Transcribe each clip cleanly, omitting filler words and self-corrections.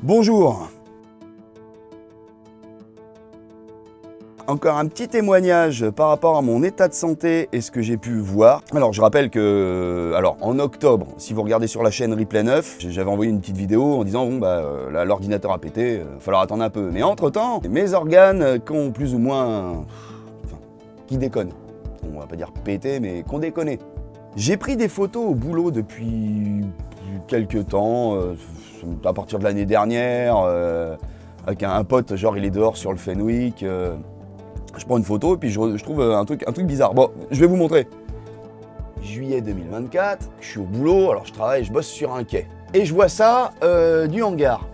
Bonjour. Encore un petit témoignage par rapport à mon état de santé et ce que j'ai pu voir. Alors je rappelle que, en octobre, si vous regardez sur la chaîne Replay 9, j'avais envoyé une petite vidéo en disant là l'ordinateur a pété, il va falloir attendre un peu. Mais entre temps, mes organes qui ont plus ou moins, qui déconnent. On va pas dire péter, mais qu'on déconne. J'ai pris des photos au boulot depuis quelques temps, à partir de l'année dernière, avec un pote, genre il est dehors sur le Fenwick. Je prends une photo et puis je trouve un truc bizarre. Bon, je vais vous montrer. Juillet 2024, je suis au boulot, alors je travaille, je bosse sur un quai. Et je vois ça du hangar.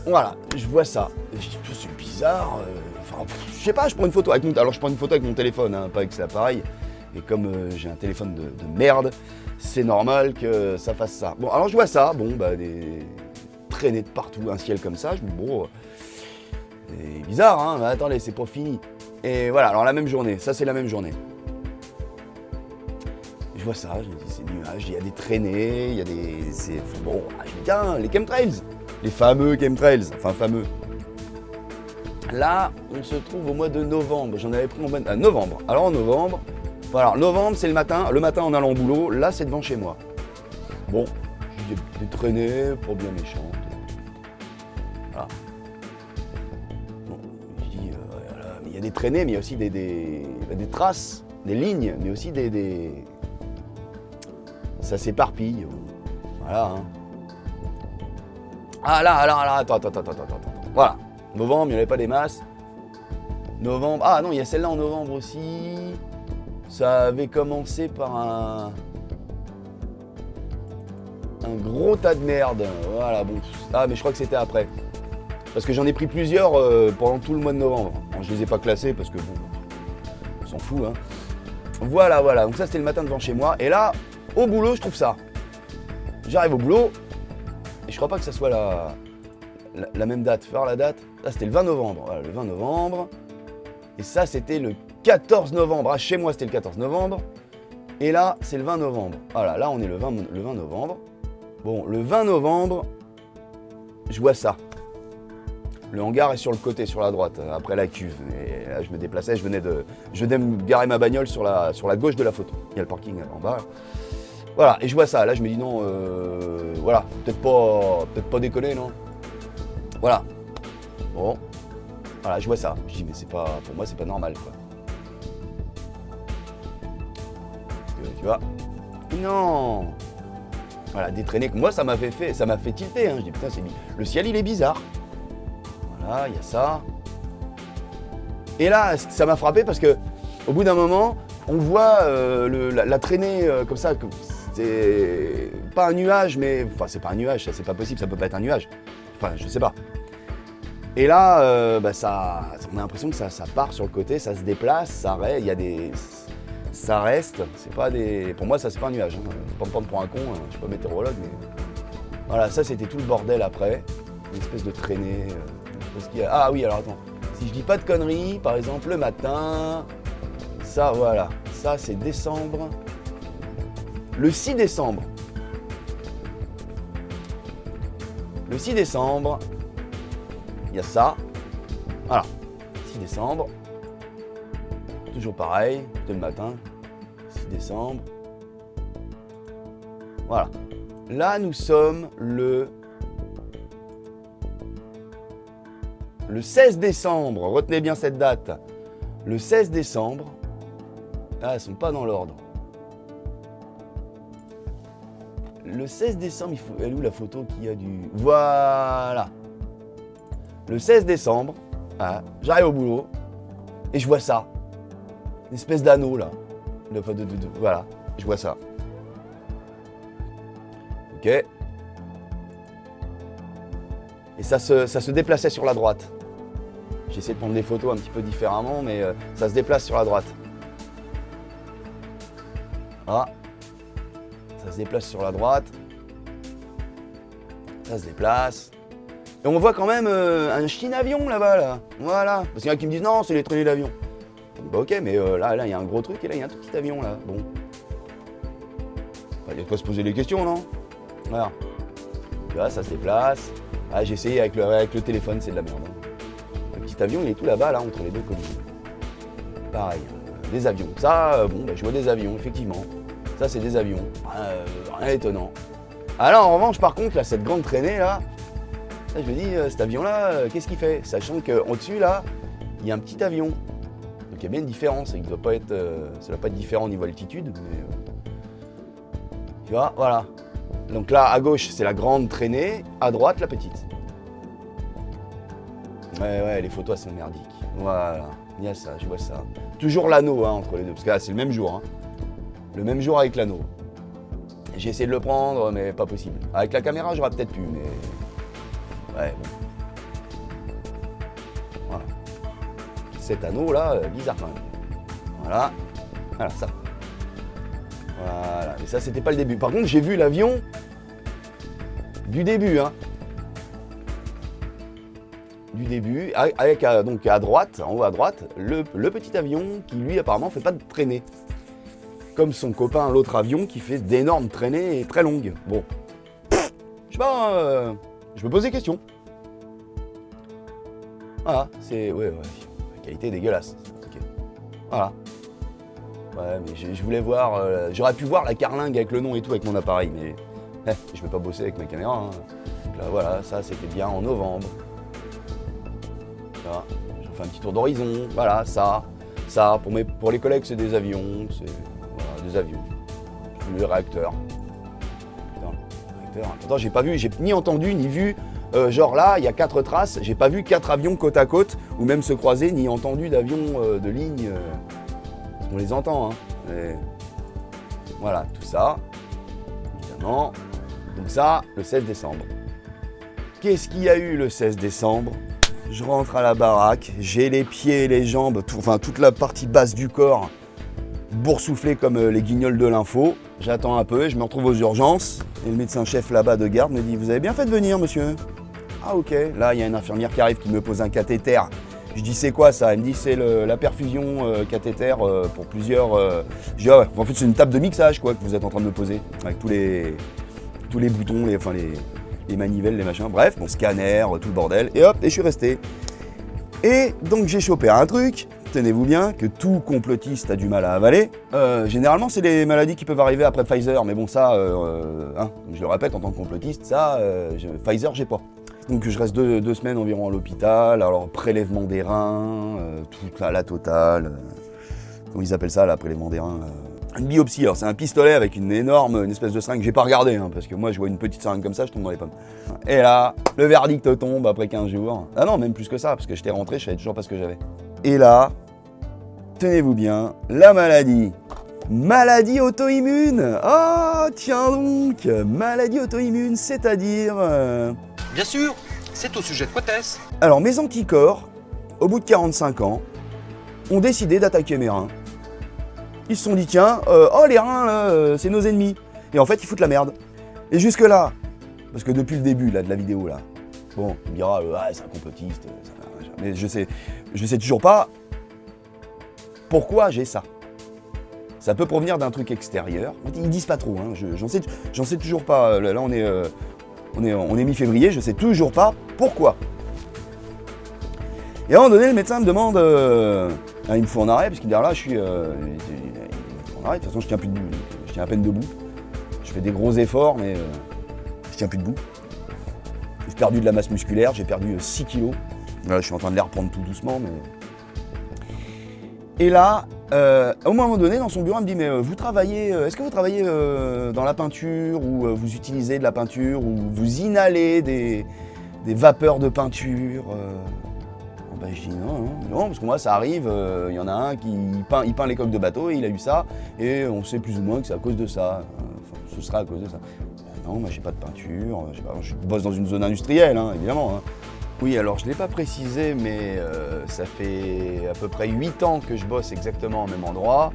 Voilà, je vois ça. Et je dis, c'est bizarre. Je sais pas, je prends une photo avec mon téléphone, hein, pas avec l'appareil. Et comme j'ai un téléphone de merde, c'est normal que ça fasse ça. Bon, alors je vois ça, des traînées de partout, un ciel comme ça. Je me dis, bon, c'est bizarre, hein, mais attendez, c'est pas fini. Et voilà, alors la même journée, ça c'est la même journée. Je vois ça, je me dis, c'est nuages, il y a des traînées, il y a des... Bon, je me dis, tiens, les chemtrails, les fameux chemtrails, enfin fameux. Là, on se trouve au mois de novembre, j'en avais pris en novembre. Alors en novembre, voilà, novembre c'est le matin en allant au boulot, là c'est devant chez moi. Bon, j'ai des traînées, pas bien méchantes. Voilà. Bon, je dis, voilà, mais il y a des traînées, mais il y a aussi des traces, des lignes, mais aussi ça s'éparpille. Voilà. Hein. Ah là, attends. Voilà. Novembre, il n'y en avait pas des masses. Novembre, ah non, il y a celle-là en novembre aussi. Ça avait commencé par un gros tas de merde. Voilà, bon. Ah, mais je crois que c'était après. Parce que j'en ai pris plusieurs pendant tout le mois de novembre. Bon, je les ai pas classés parce que bon, on s'en fout, hein. Voilà. Donc ça, c'était le matin devant chez moi. Et là, au boulot, je trouve ça. J'arrive au boulot et je crois pas que ça soit la même date. Faire la date. Là, c'était le 20 novembre. Voilà, le 20 novembre. Et ça, c'était le 14 novembre. Ah, chez moi, c'était le 14 novembre. Et là, c'est le 20 novembre. Voilà, là, on est le 20 novembre. Bon, le 20 novembre, je vois ça. Le hangar est sur le côté, sur la droite, après la cuve. Et là, je me déplaçais, je venais de me garer ma bagnole sur la gauche de la photo. Il y a le parking en bas. Voilà, et je vois ça. Là, je me dis non, voilà, peut-être pas déconner, non. Voilà. Bon. Voilà, je vois ça. Je dis, mais pour moi, c'est pas normal, quoi. Tu vois? Non. Voilà, des traînées que moi, ça m'a fait tilter. Hein. Je dis, putain, le ciel, il est bizarre. Voilà, il y a ça. Et là, ça m'a frappé parce que, au bout d'un moment, on voit la traînée comme ça. C'est pas un nuage, mais... Enfin, c'est pas un nuage, ça, c'est pas possible, ça peut pas être un nuage. Enfin, je sais pas. Et là, on a l'impression que ça part sur le côté, ça se déplace, ça reste. C'est pas des... Pour moi, ça, c'est pas un nuage. Hein. Faut pas me prendre pour un con, je suis pas météorologue, mais... Voilà, ça, c'était tout le bordel après. Une espèce de traînée. Ah oui, alors attends. Si je dis pas de conneries, par exemple, le matin... Ça, voilà. Ça, c'est décembre. Le 6 décembre. Le 6 décembre... Il y a ça, voilà, 6 décembre, toujours pareil, c'était le matin, 6 décembre, voilà. Là, nous sommes le 16 décembre, retenez bien cette date, le 16 décembre, ah, elles sont pas dans l'ordre. Le 16 décembre, elle est où la photo qui a du... Voilà. Le 16 décembre, j'arrive au boulot et je vois ça. Une espèce d'anneau là. Voilà, je vois ça. Ok. Et ça se déplaçait sur la droite. J'ai essayé de prendre des photos un petit peu différemment, mais ça se déplace sur la droite. Ah. Ça se déplace sur la droite. Ça se déplace. Et on voit quand même un chien avion là-bas, là. Voilà. Parce qu'il y en a qui me disent non, c'est les traînées d'avion. Bah ok, mais là, il y a un gros truc et là, il y a un tout petit avion, là. Bon. Il y a de quoi se poser des questions, non? Voilà. Tu vois, ça se déplace. Ah, j'ai essayé avec le téléphone, c'est de la merde. Hein. Le petit avion, il est tout là-bas, là, entre les deux collines. Pareil, des avions. Ça, bon, bah, je vois des avions, effectivement. Ça, c'est des avions. Rien d'étonnant. Alors, en revanche, par contre, là, cette grande traînée, là, je me dis, cet avion-là, qu'est-ce qu'il fait? Sachant qu'au-dessus, là, il y a un petit avion. Donc, il y a bien une différence. Il doit pas être, ça ne doit pas être différent au niveau altitude. Mais, tu vois, voilà. Donc là, à gauche, c'est la grande traînée. À droite, la petite. Ouais, les photos, elles sont merdiques. Voilà. Il y a ça, je vois ça. Toujours l'anneau hein, entre les deux. Parce que là, c'est le même jour. Hein. Le même jour avec l'anneau. J'ai essayé de le prendre, mais pas possible. Avec la caméra, j'aurais peut-être pu, mais... Ouais, bon. Voilà. Cet anneau-là, bizarre quand même. Voilà. Voilà, ça. Voilà. Et ça, c'était pas le début. Par contre, j'ai vu l'avion du début, hein. Du début, avec donc à droite, en haut à droite, le petit avion qui, lui, apparemment, fait pas de traînée. Comme son copain, l'autre avion, qui fait d'énormes traînées et très longues. Bon. Je sais pas, je me pose des questions. Voilà, c'est... Ouais, la qualité est dégueulasse. Ok. Voilà. Ouais, mais je voulais voir... j'aurais pu voir la carlingue avec le nom et tout avec mon appareil, mais... je vais pas bosser avec ma caméra. Hein. Donc là, voilà, ça, c'était bien en novembre. Voilà. J'en fais un petit tour d'horizon. Voilà, ça. Pour les collègues, c'est des avions. C'est... Voilà, des avions. Le réacteur. Putain, réacteur. Pourtant, j'ai pas vu, j'ai ni entendu, ni vu... genre là, il y a 4 traces, j'ai pas vu 4 avions côte à côte, ou même se croiser, ni entendu d'avions de ligne. On les entend, hein. Et voilà, tout ça, évidemment. Donc ça, le 16 décembre. Qu'est-ce qu'il y a eu le 16 décembre? Je rentre à la baraque, j'ai les pieds et les jambes, toute la partie basse du corps, boursouflée comme les guignols de l'info. J'attends un peu et je me retrouve aux urgences. Et le médecin-chef là-bas de garde me dit « Vous avez bien fait de venir, monsieur ?» Ah ok. Là, il y a une infirmière qui arrive qui me pose un cathéter. Je dis c'est quoi ça? Elle me dit c'est la perfusion cathéter pour plusieurs... Je dis ah ouais, en fait c'est une table de mixage quoi que vous êtes en train de me poser. Avec tous les boutons, les manivelles, les machins. Bref, mon scanner, tout le bordel. Et hop, et je suis resté. Et donc j'ai chopé un truc, tenez-vous bien, que tout complotiste a du mal à avaler. Généralement c'est les maladies qui peuvent arriver après Pfizer. Mais bon ça, je le répète en tant que complotiste, ça, Pfizer j'ai pas. Donc je reste 2 semaines environ à l'hôpital, alors prélèvement des reins, toute la totale. Comment ils appellent ça, là, prélèvement des reins Une biopsie, alors c'est un pistolet avec une espèce de seringue, j'ai pas regardé, hein, parce que moi je vois une petite seringue comme ça, je tombe dans les pommes. Et là, le verdict tombe après 15 jours. Ah non, même plus que ça, parce que j'étais rentré, je savais toujours pas ce que j'avais. Et là, tenez-vous bien, la maladie. Maladie auto-immune. Ah, tiens donc, maladie auto-immune, c'est-à-dire... Bien sûr, c'est au sujet de Potes. Alors mes anticorps, au bout de 45 ans, ont décidé d'attaquer mes reins. Ils se sont dit tiens, les reins là, c'est nos ennemis. Et en fait ils foutent la merde. Et jusque là, parce que depuis le début là, de la vidéo là, bon, tu me diras, c'est un complotiste, mais je sais toujours pas pourquoi j'ai ça. Ça peut provenir d'un truc extérieur. Ils disent pas trop, hein, j'en sais toujours pas. Là on est mi-février, je sais toujours pas pourquoi. Et à un moment donné, le médecin me demande... il me fout en arrêt, parce qu'il me dit, là, je suis... il me fout en arrêt, de toute façon, je tiens plus debout. Je tiens à peine debout. Je fais des gros efforts, mais je tiens plus debout. J'ai perdu de la masse musculaire, j'ai perdu 6 kilos. Là, je suis en train de les reprendre tout doucement, mais... Et là, au moment donné, dans son bureau, il me dit, mais vous travaillez... est-ce que vous travaillez dans la peinture, ou vous utilisez de la peinture, ou vous inhalez des vapeurs de peinture je dis non, parce que moi ça arrive, il y en a un qui peint les coques de bateau et il a eu ça, et on sait plus ou moins que c'est à cause de ça, ce sera à cause de ça. Non, moi j'ai pas de peinture, je bosse dans une zone industrielle, hein, évidemment. Hein. Oui, alors je l'ai pas précisé, mais ça fait à peu près 8 ans que je bosse exactement au même endroit,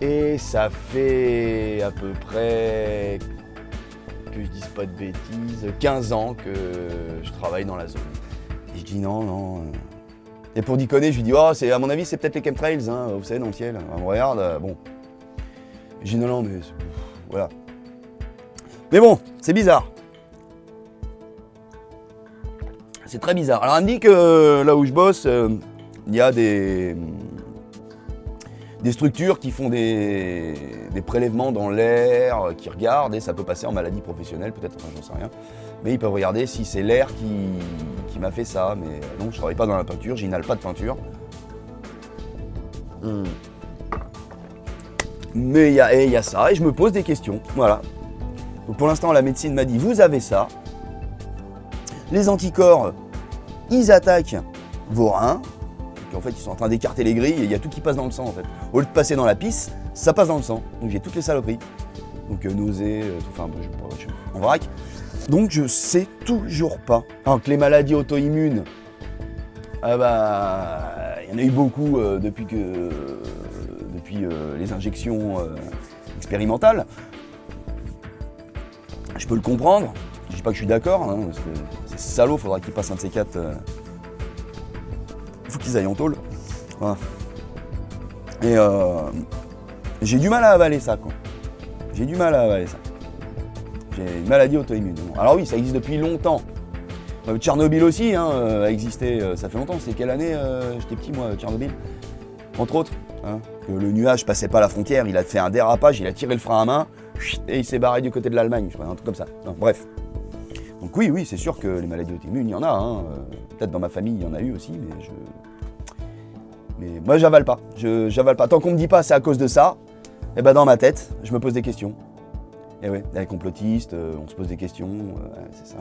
et ça fait à peu près, que je dise pas de bêtises, 15 ans que je travaille dans la zone. Et je dis non. Et pour déconner, je lui dis, à mon avis, c'est peut-être les chemtrails, hein, vous savez, dans le ciel. On me regarde, bon. Je dis non, mais voilà. Mais bon, c'est bizarre. C'est très bizarre. Alors elle me dit que là où je bosse, il y a des structures qui font des prélèvements dans l'air, qui regardent et ça peut passer en maladie professionnelle peut-être, enfin j'en sais rien. Mais ils peuvent regarder si c'est l'air qui m'a fait ça. Mais non, je travaille pas dans la peinture, j'inhale pas de peinture. Mais il y a ça et je me pose des questions, voilà. Donc pour l'instant la médecine m'a dit vous avez ça. Les anticorps, ils attaquent vos reins. En fait, ils sont en train d'écarter les grilles et il y a tout qui passe dans le sang en fait. Au lieu de passer dans la pisse, ça passe dans le sang. Donc j'ai toutes les saloperies. Donc nausées, tout, enfin, je suis en vrac. Donc je sais toujours pas. Alors que les maladies auto-immunes, ah bah, il y en a eu beaucoup depuis les injections expérimentales. Je peux le comprendre. Je dis pas que je suis d'accord, hein, parce que ces salauds, faudra qu'ils passent un de ces quatre. Faut qu'ils aillent en tôle. Voilà. Et j'ai du mal à avaler ça, quoi. J'ai du mal à avaler ça. J'ai une maladie auto-immune. Alors oui, ça existe depuis longtemps. Tchernobyl aussi a existé, ça fait longtemps. C'est quelle année j'étais petit, moi, Tchernobyl? Entre autres. Hein, que le nuage passait pas la frontière, il a fait un dérapage, il a tiré le frein à main, et il s'est barré du côté de l'Allemagne, je crois, un truc comme ça. Non, bref. Donc oui, c'est sûr que les maladies auto-immunes, il y en a. Hein. Peut-être dans ma famille, il y en a eu aussi, mais moi, j'avale pas. J'avale pas. Tant qu'on me dit pas c'est à cause de ça, eh ben dans ma tête, je me pose des questions. Et ouais, les complotistes, on se pose des questions, c'est ça.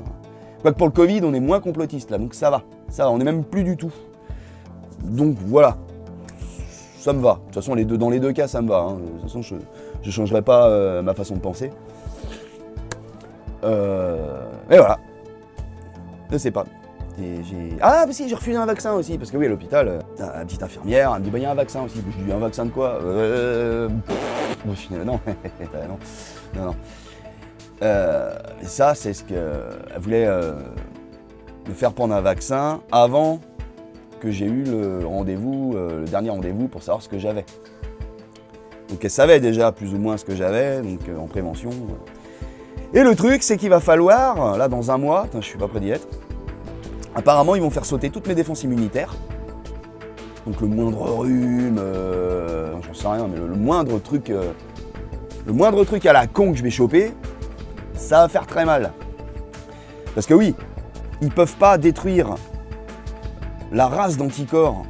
Quoique pour le Covid, on est moins complotiste là, donc ça va, on est même plus du tout. Donc voilà, ça me va. De toute façon, dans les deux cas, ça me va. Hein. De toute façon, je changerai pas ma façon de penser. Et voilà. Je sais pas. Ah, mais si, j'ai refusé un vaccin aussi, parce que oui, à l'hôpital, la petite infirmière, elle me dit, bah, il y a un vaccin aussi. Je lui dis, un vaccin de quoi? Non, non. Et ça, c'est ce qu'elle voulait me faire prendre un vaccin avant que j'ai eu le rendez-vous, le dernier rendez-vous pour savoir ce que j'avais. Donc elle savait déjà plus ou moins ce que j'avais, donc en prévention. Et le truc, c'est qu'il va falloir, là dans un mois, je suis pas prêt d'y être, apparemment ils vont faire sauter toutes mes défenses immunitaires. Donc le moindre rhume, j'en sais rien, mais le moindre truc à la con que je vais choper, ça va faire très mal. Parce que oui, ils peuvent pas détruire la race d'anticorps,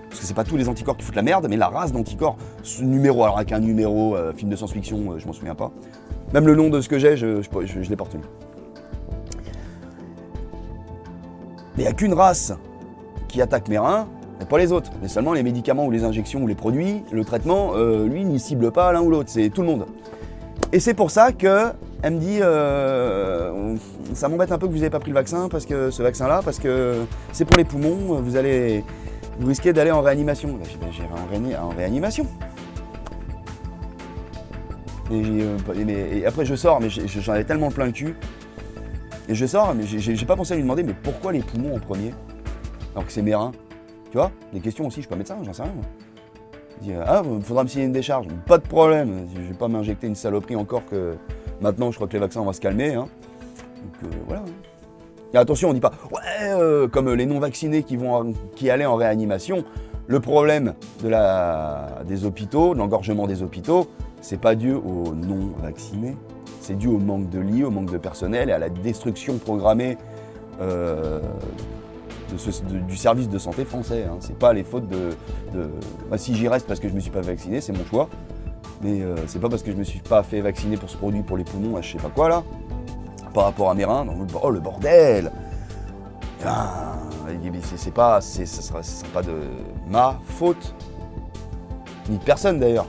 parce que c'est pas tous les anticorps qui foutent la merde, mais la race d'anticorps, ce numéro, alors avec un numéro, film de science-fiction, je m'en souviens pas. Même le nom de ce que j'ai, je l'ai pas retenu. Mais il n'y a qu'une race qui attaque mes reins, et pas les autres. Mais seulement les médicaments ou les injections ou les produits, le traitement, lui, n'y cible pas l'un ou l'autre, c'est tout le monde. Et c'est pour ça que elle me dit, ça m'embête un peu que vous n'ayez pas pris le vaccin, parce que ce vaccin-là, parce que c'est pour les poumons, vous risquez d'aller en réanimation. J'irai en réanimation. Et après je sors, mais j'en avais tellement plein le cul. Et je sors, mais j'ai pas pensé à lui demander, mais pourquoi les poumons en premier? Alors que c'est mes reins. Tu vois, des questions aussi, je suis pas médecin, j'en sais rien. Il dit, faudra me signer une décharge. Pas de problème, je vais pas m'injecter une saloperie encore que maintenant je crois que les vaccins vont se calmer. Hein. Donc voilà. Et attention, on dit pas, comme les non-vaccinés qui allaient en réanimation, le problème des hôpitaux, de l'engorgement des hôpitaux, c'est pas dû aux non-vaccinés, c'est dû au manque de lits, au manque de personnel et à la destruction programmée du service de santé français. Hein. C'est pas les fautes Bah, si j'y reste parce que je me suis pas vacciné, c'est mon choix. Mais c'est pas parce que je me suis pas fait vacciner pour ce produit pour les poumons, je sais pas quoi là, par rapport à mes reins. Oh le bordel! Ça sera pas de ma faute, ni de personne d'ailleurs.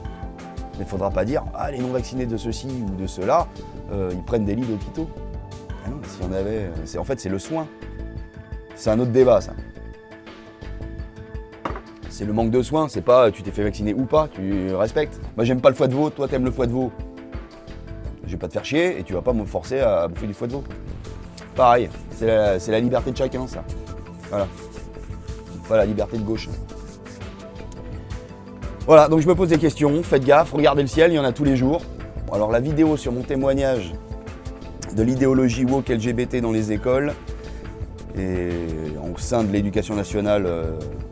Mais il faudra pas dire, les non-vaccinés de ceci ou de cela, ils prennent des lits d'hôpitaux. Ah non, s'il y en avait, en fait c'est le soin. C'est un autre débat ça. C'est le manque de soins, c'est pas tu t'es fait vacciner ou pas, tu respectes. Moi j'aime pas le foie de veau, toi t'aimes le foie de veau. Je vais pas te faire chier et tu vas pas me forcer à bouffer du foie de veau. Pareil, c'est la liberté de chacun ça. Voilà. Pas la liberté de gauche. Voilà, donc je me pose des questions, faites gaffe, regardez le ciel, il y en a tous les jours. Alors la vidéo sur mon témoignage de l'idéologie woke LGBT dans les écoles, et au sein de l'éducation nationale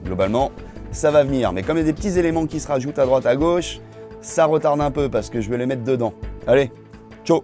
globalement, ça va venir. Mais comme il y a des petits éléments qui se rajoutent à droite à gauche, ça retarde un peu parce que je vais les mettre dedans. Allez, ciao!